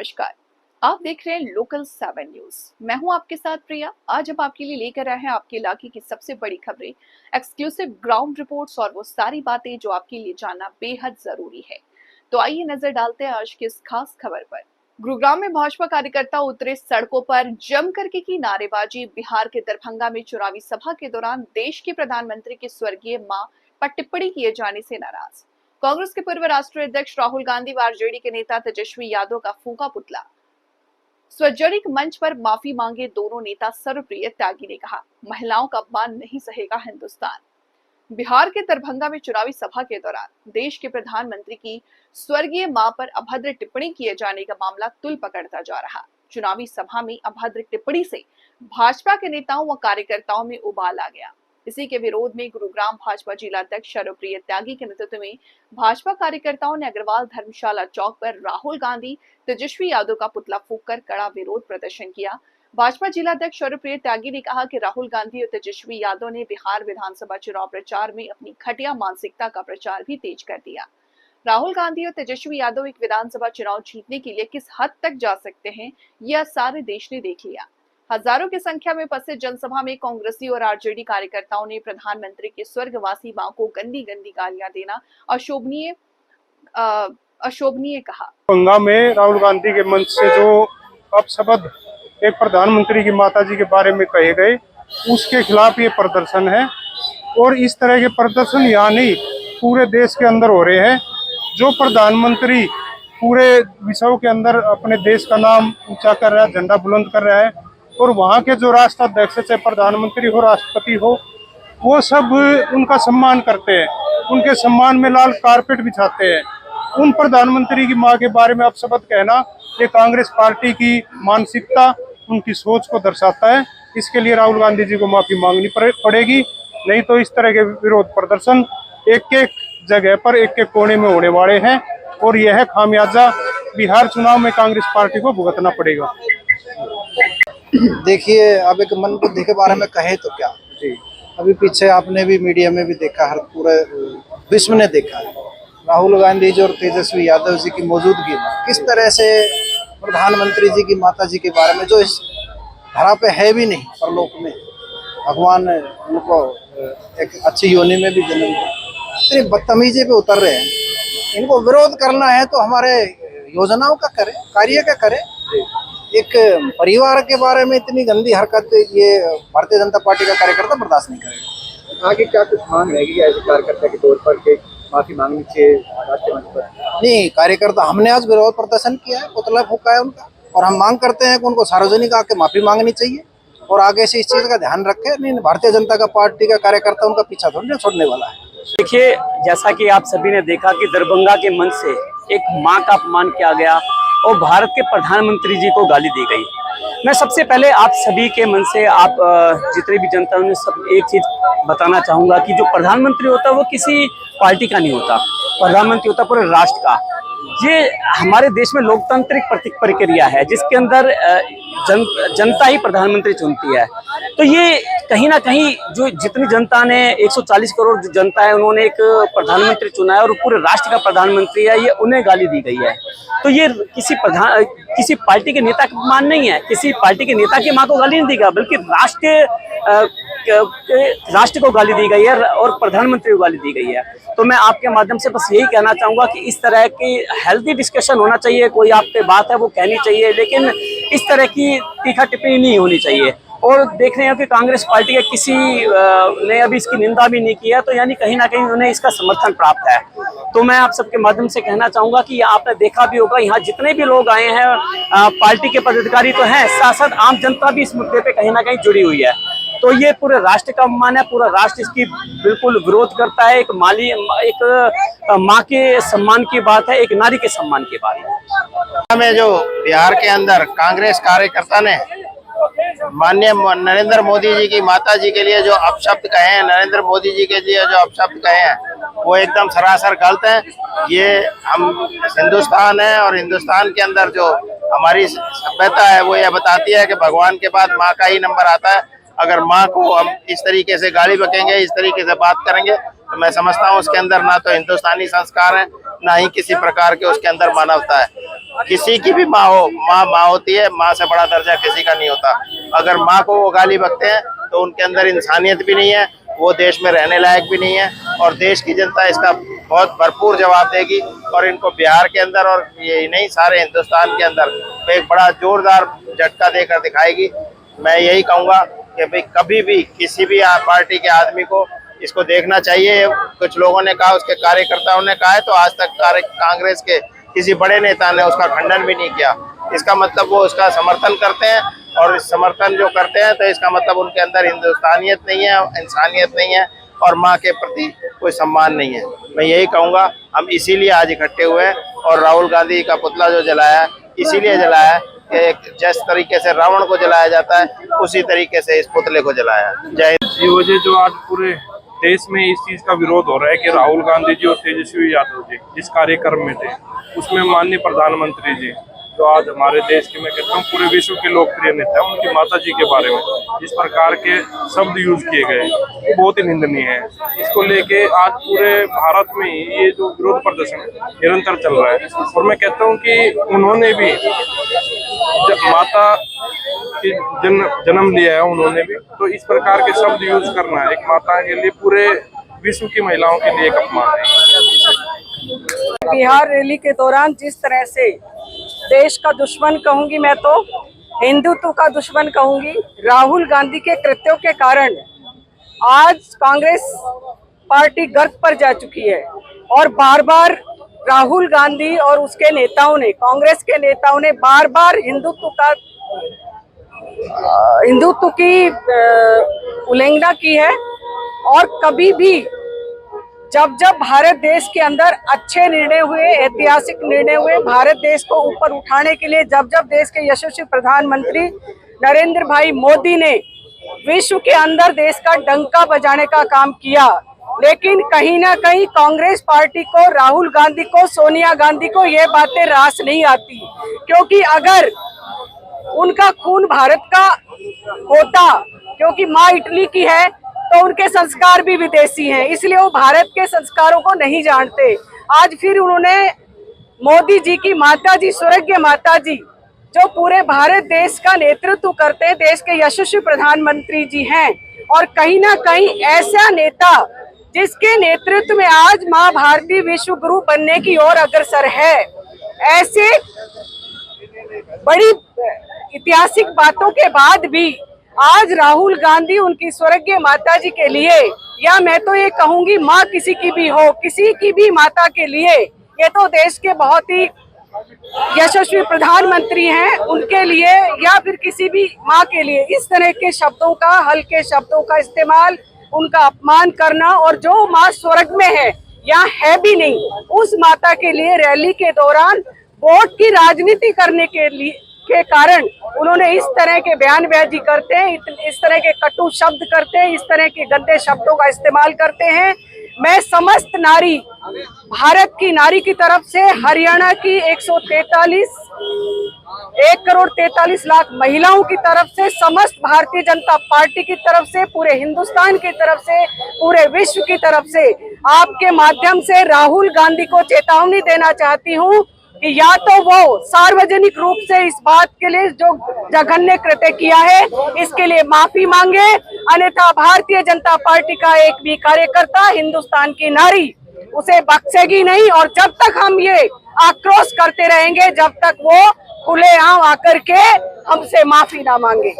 नमस्कार, आप देख रहे हैं लोकल 7 न्यूज। मैं हूं आपके साथ प्रिया। आज हम आपके लिए लेकर आए हैं आपके इलाके की सबसे बड़ी खबरें, एक्सक्लूसिव ग्राउंड रिपोर्ट्स और वो सारी बातें जो आपके लिए जानना बेहद जरूरी है। तो आइए नजर डालते हैं आज की इस खास खबर पर। गुरुग्राम में भाजपा कार्यकर्ता उतरे सड़कों पर जम करके की नारेबाजी। बिहार के दरभंगा में चुनावी सभा के दौरान देश के प्रधानमंत्री की स्वर्गीय मां पर टिप्पणी किए जाने से नाराज। कांग्रेस के पूर्व राष्ट्रीय अध्यक्ष राहुल गांधी व आरजेडी के नेता तेजस्वी यादव का फूंका पुतला। सार्वजनिक मंच पर माफी मांगे दोनों नेता। सर्वप्रिय त्यागी ने कहा, महिलाओं का अपमान नहीं सहेगा हिंदुस्तान। बिहार के दरभंगा में चुनावी सभा के दौरान देश के प्रधानमंत्री की स्वर्गीय मां पर अभद्र टिप्पणी किए जाने का मामला तुल पकड़ता जा रहा। चुनावी सभा में अभद्र टिप्पणी से भाजपा के नेताओं व कार्यकर्ताओं में उबाल आ गया। इसी के विरोध में गुरुग्राम भाजपा जिला अध्यक्ष सर्वप्रिय त्यागी के नेतृत्व में भाजपा कार्यकर्ताओं ने अग्रवाल धर्मशाला चौक पर राहुल गांधी तेजस्वी यादव का पुतला फूंककर कड़ा विरोध प्रदर्शन किया। भाजपा जिला अध्यक्ष सर्वप्रिय त्यागी ने कहा कि राहुल गांधी और तेजस्वी यादव ने बिहार विधानसभा चुनाव प्रचार में अपनी घटिया मानसिकता का प्रचार भी तेज कर दिया। राहुल गांधी और तेजस्वी यादव एक विधानसभा चुनाव जीतने के लिए किस हद तक जा सकते हैं, यह सारे देश ने देख लिया। हजारों की संख्या में उपस्थित जनसभा में कांग्रेसी और आरजेडी कार्यकर्ताओं ने प्रधानमंत्री की स्वर्गवासी मां को गंदी गंदी गालियां देना अशोभनीय कहा। दरभंगा में राहुल गांधी के मंच से जो अपशब्द एक प्रधानमंत्री की माताजी के बारे में कहे गए, उसके खिलाफ ये प्रदर्शन है। और इस तरह के प्रदर्शन यहाँ नहीं, पूरे देश के अंदर हो रहे हैं। जो प्रधानमंत्री पूरे विश्व के अंदर अपने देश का नाम ऊंचा कर रहा है, झंडा बुलंद कर रहा है, और वहाँ के जो राष्ट्राध्यक्ष चाहे प्रधानमंत्री हो, राष्ट्रपति हो, वो सब उनका सम्मान करते हैं, उनके सम्मान में लाल कारपेट बिछाते हैं। उन प्रधानमंत्री की मां के बारे में अपशब्द कहना ये कांग्रेस पार्टी की मानसिकता, उनकी सोच को दर्शाता है। इसके लिए राहुल गांधी जी को माफी मांगनी पड़ेगी, नहीं तो इस तरह के विरोध प्रदर्शन एक एक जगह पर, एक एक कोने में होने वाले हैं, और यह खामियाजा बिहार चुनाव में कांग्रेस पार्टी को भुगतना पड़ेगा। देखिए, अब एक मन बुद्धि के बारे में कहे तो क्या जी, अभी पीछे आपने भी मीडिया में भी देखा, हर पूरे विश्व ने देखा है, राहुल गांधी जी और तेजस्वी यादव जी की मौजूदगी में किस तरह से प्रधानमंत्री जी की माता जी के बारे में, जो इस धरा पे है भी नहीं, परलोक में भगवान ने उनको एक अच्छी योनि में भी जन्म दिया, इतनी बदतमीजी पे उतर रहे हैं। इनको विरोध करना है तो हमारे योजनाओं का करे, कार्य का करे। एक परिवार के बारे में इतनी गंदी हरकत ये भारतीय जनता पार्टी का कार्यकर्ता बर्दाश्त नहीं करेगा। आगे क्या कुछ मांग रहेगी ऐसे कार्यकर्ता के तौर पर कि माफी मांगनी चाहिए राष्ट्रीय मंच पर? नहीं, कार्यकर्ता हमने आज विरोध प्रदर्शन किया है, पुतला फूंका है उनका, और हम मांग करते हैं कि उनको सार्वजनिक आके माफी मांगनी चाहिए और आगे से इस चीज का ध्यान रखें। नहीं, भारतीय जनता का पार्टी का कार्यकर्ता उनका पीछा थोड़ी छोड़ने वाला है। देखिए, जैसा कि आप सभी ने देखा कि दरभंगा के मंच से एक मां का अपमान किया गया और भारत के प्रधानमंत्री जी को गाली दी गई। मैं सबसे पहले आप सभी के मन से, आप जितने भी जनता उन्हें सब एक चीज बताना चाहूंगा कि जो प्रधानमंत्री होता है वो किसी पार्टी का नहीं होता, प्रधानमंत्री होता पूरे राष्ट्र का। ये हमारे देश में लोकतांत्रिक प्रक्रिया है जिसके अंदर जनता ही प्रधानमंत्री चुनती है। तो ये कहीं ना कहीं जो जितनी जनता ने 140 करोड़ जो जनता है, उन्होंने एक प्रधानमंत्री चुना है और पूरे राष्ट्र का प्रधानमंत्री है, ये उन्हें गाली दी गई है। तो ये किसी पार्टी के नेता का मान नहीं है, किसी पार्टी के नेता की मां को गाली नहीं दी गई, बल्कि राष्ट्र को गाली दी गई है और प्रधानमंत्री को गाली दी गई है। तो मैं आपके माध्यम से बस यही कहना चाहूंगा कि इस तरह की हेल्दी डिस्कशन होना चाहिए, कोई आप पे बात है वो कहनी चाहिए, लेकिन इस तरह की तीखा टिप्पणी नहीं होनी चाहिए। और देख रहे हैं कि कांग्रेस पार्टी के किसी ने अभी इसकी निंदा भी नहीं की है, तो यानी कहीं ना कहीं उन्हें इसका समर्थन प्राप्त है। तो मैं आप सबके माध्यम से कहना चाहूंगा कि आपने देखा भी होगा, यहाँ जितने भी लोग आए हैं पार्टी के पदाधिकारी तो हैं, साथ साथ आम जनता भी इस मुद्दे पे कहीं ना कहीं जुड़ी हुई है। तो ये पूरे राष्ट्र का अपमान है, पूरा राष्ट्र इसकी बिल्कुल विरोध करता है। एक माँ के सम्मान की बात है, एक नारी के सम्मान की बात है। में जो बिहार के अंदर कांग्रेस कार्यकर्ता ने माननीय नरेंद्र मोदी जी की माता जी के लिए जो अपशब्द कहे हैं, नरेंद्र मोदी जी के लिए जो अपशब्द कहे हैं, वो एकदम सरासर गलत है। ये हम हिंदुस्तान है और हिंदुस्तान के अंदर जो हमारी सभ्यता है वो यह बताती है कि भगवान के बाद माँ का ही नंबर आता है। अगर माँ को हम इस तरीके से गाली बकेंगे, इस तरीके से बात करेंगे, तो मैं समझता हूँ उसके अंदर ना तो हिंदुस्तानी संस्कार है, ना ही किसी प्रकार के उसके अंदर मानवता है। किसी की भी माँ हो, माँ माँ होती है, माँ से बड़ा दर्जा किसी का नहीं होता। अगर माँ को वो गाली बकते हैं तो उनके अंदर इंसानियत भी नहीं है, वो देश में रहने लायक भी नहीं है, और देश की जनता इसका बहुत भरपूर जवाब देगी। और इनको बिहार के अंदर और यही नहीं सारे हिंदुस्तान के अंदर एक बड़ा जोरदार झटका देकर दिखाएगी। मैं यही कहूँगा कि भाई कभी भी किसी भी पार्टी के आदमी को इसको देखना चाहिए। कुछ लोगों ने कहा, उसके कार्यकर्ताओं ने कहा है, तो आज तक कांग्रेस के किसी बड़े नेता ने उसका खंडन भी नहीं किया। इसका मतलब वो उसका समर्थन करते हैं, और इस समर्थन जो करते हैं तो इसका मतलब उनके अंदर हिंदुस्तानियत नहीं है, इंसानियत नहीं है, और माँ के प्रति कोई सम्मान नहीं है। मैं यही कहूँगा, हम इसीलिए आज इकट्ठे हुए हैं, और राहुल गांधी का पुतला जो जलाया है इसीलिए जलाया है कि जिस तरीके से रावण को जलाया जाता है उसी तरीके से इस पुतले को जलाया है। जय हिंद। ये वजह जो आज पूरे देश में इस चीज का विरोध हो रहा है कि राहुल गांधी जी और तेजस्वी यादव जी जिस कार्यक्रम में थे उसमें माननीय प्रधानमंत्री जी जो आज हमारे देश के, मैं कहता हूँ पूरे विश्व के लोकप्रिय नेता है, उनकी माता जी के बारे में जिस प्रकार के शब्द यूज किए गए वो बहुत ही निंदनीय है। इसको लेके आज पूरे भारत में ये जो विरोध प्रदर्शन निरंतर चल रहा है, और मैं कहता हूँ कि उन्होंने भी जब माता की जन्म लिया है उन्होंने भी, तो इस प्रकार के शब्द यूज करना एक माता के लिए पूरे विश्व की महिलाओं के लिए एक अपमान है। बिहार रैली के दौरान जिस तरह से देश का दुश्मन कहूंगी, मैं तो हिंदुत्व का दुश्मन कहूंगी, राहुल गांधी के कृत्यों के कारण आज कांग्रेस पार्टी गर्क पर जा चुकी है। और बार बार राहुल गांधी और उसके नेताओं ने, कांग्रेस के नेताओं ने बार बार हिंदुत्व की उल्लंघना की है। और कभी भी जब जब भारत देश के अंदर अच्छे निर्णय हुए, ऐतिहासिक निर्णय हुए, भारत देश को ऊपर उठाने के लिए जब जब देश के यशस्वी प्रधानमंत्री नरेंद्र भाई मोदी ने विश्व के अंदर देश का डंका बजाने का काम किया, लेकिन कहीं ना कहीं कांग्रेस पार्टी को, राहुल गांधी को, सोनिया गांधी को ये बातें रास नहीं आती। क्योंकि अगर उनका खून भारत का होता, क्योंकि माँ इटली की है तो उनके संस्कार भी विदेशी हैं, इसलिए वो भारत के संस्कारों को नहीं जानते। आज फिर उन्होंने मोदी जी की माता जी, स्वर्गीय माता जी, जो पूरे भारत देश का नेतृत्व करते हैं, देश के यशस्वी प्रधानमंत्री जी हैं, और कहीं ना कहीं ऐसा नेता जिसके नेतृत्व में आज माँ भारती विश्व गुरु बनने की ओर अग्रसर है, ऐसे बड़ी ऐतिहासिक बातों के बाद भी आज राहुल गांधी उनकी स्वर्गीय माता जी के लिए, या मैं तो ये कहूंगी माँ किसी की भी हो, किसी की भी माता के लिए, ये तो देश के बहुत ही यशस्वी प्रधानमंत्री हैं, उनके लिए या फिर किसी भी माँ के लिए इस तरह के शब्दों का, हल्के शब्दों का इस्तेमाल, उनका अपमान करना, और जो माँ स्वर्ग में है या है भी नहीं, उस माता के लिए रैली के दौरान वोट की राजनीति करने के कारण उन्होंने इस तरह के बयानबाजी करते हैं, इस तरह के कटु शब्द करते हैं, इस तरह के गंदे शब्दों का इस्तेमाल करते हैं। मैं समस्त नारी, भारत की नारी की तरफ से, हरियाणा की 1,43,00,000 महिलाओं की तरफ से, समस्त भारतीय जनता पार्टी की तरफ से, पूरे हिंदुस्तान की तरफ से, पूरे विश्व की तरफ से आपके माध्यम से राहुल गांधी को चेतावनी देना चाहती हूँ कि या तो वो सार्वजनिक रूप से इस बात के लिए जो जघन्य कृत्य किया है इसके लिए माफी मांगे, अन्यथा भारतीय जनता पार्टी का एक भी कार्यकर्ता, हिंदुस्तान की नारी उसे बख्शेगी नहीं। और जब तक हम ये आक्रोश करते रहेंगे, जब तक वो खुलेआम आकर के हमसे माफी ना मांगे।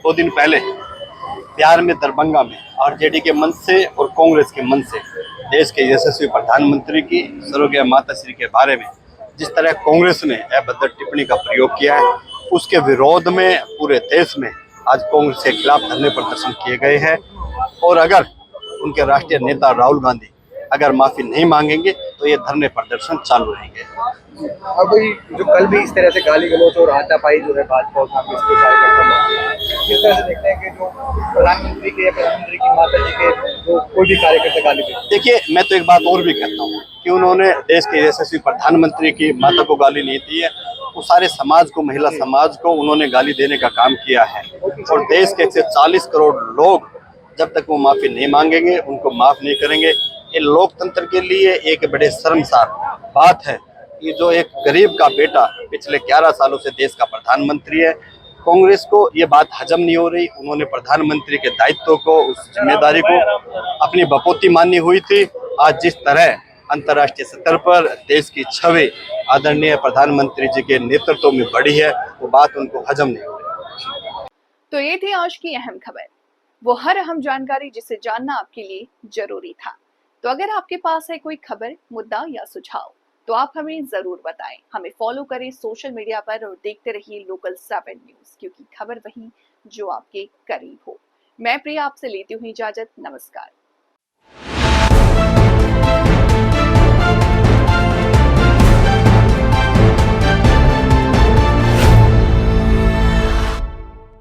2 दिन पहले बिहार में दरभंगा में आरजेडी के मंच से और कांग्रेस के मंच से देश के यशस्वी प्रधानमंत्री की स्वर्गीय माताश्री के बारे में जिस तरह कांग्रेस ने अभद्र टिप्पणी का प्रयोग किया है, उसके विरोध में पूरे देश में आज कांग्रेस के खिलाफ धरने प्रदर्शन किए गए हैं। और अगर उनके राष्ट्रीय नेता राहुल गांधी अगर माफी नहीं मांगेंगे तो ये धरने प्रदर्शन चालू रहेंगे। और भाई जो कल भी इस तरह से गाली गलौज और हाथापाई जो है भाजपा और कांग्रेस के कार्यकर्ता किस तरह से देखते हैं कि जो प्रधानमंत्री की माता जी के जो कोई भी कार्यकर्ता गाली देते हैं? देखिए, मैं तो एक बात और भी कहता हूँ कि उन्होंने देश के यशस्वी प्रधानमंत्री की माता को गाली नहीं दी है, वो सारे समाज को, महिला समाज को उन्होंने गाली देने का काम किया है। और देश के 140 करोड़ लोग जब तक वो माफी नहीं मांगेंगे, उनको माफ नहीं करेंगे। ये लोकतंत्र के लिए एक बड़े शर्मसार बात है कि जो एक गरीब का बेटा पिछले 11 सालों से देश का प्रधानमंत्री है, कांग्रेस को ये बात हजम नहीं हो रही। उन्होंने प्रधानमंत्री के दायित्व को, उस जिम्मेदारी को अपनी बपोती मानी हुई थी। आज जिस तरह अंतर्राष्ट्रीय स्तर पर देश की छवि आदरणीय प्रधानमंत्री जी के नेतृत्व में बढ़ी है, वो बात उनको हजम नहीं हो रही। तो ये थी आज की अहम खबर, वो हर अहम जानकारी जिसे जानना आपके लिए जरूरी था। तो अगर आपके पास है कोई खबर, मुद्दा या सुझाव तो आप हमें जरूर बताएं। हमें फॉलो करें सोशल मीडिया पर और देखते रहिए लोकल 7 न्यूज, क्योंकि खबर वही जो आपके करीब हो। मैं प्रिया आपसे लेती हूँ इजाजत। नमस्कार।